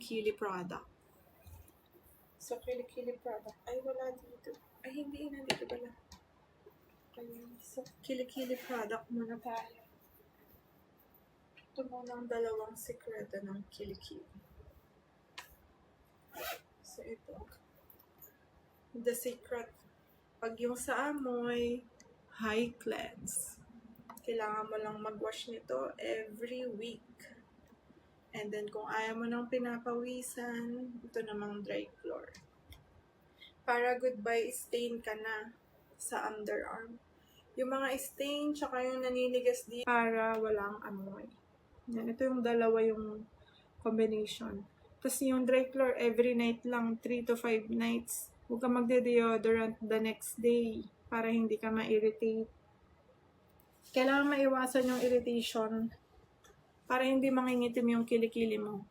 Kilikili product. So, Kilikili product. Ay, wala dito. Ay, hindi. Nandito pala. Ayan. So, Kilikili product muna tayo. Ito muna ang dalawang sekreto ng Kilikili. So, ito. The secret. Pag yung sa amoy, high cleanse. Kailangan mo lang mag-wash nito every week. And then, kung ayaw mo nang pinapawisan, ito namang dry floor. Para goodbye stain ka na sa underarm. Yung mga stain, tsaka yung naninigas di para walang amoy. Yan, ito yung dalawa yung combination. Tapos yung dry floor, every night lang, 3 to 5 nights. Huwag ka magde-deodorant the next day para hindi ka ma-irritate. Kailangan maiwasan yung irritation para hindi mangingitim yung kilikili mo.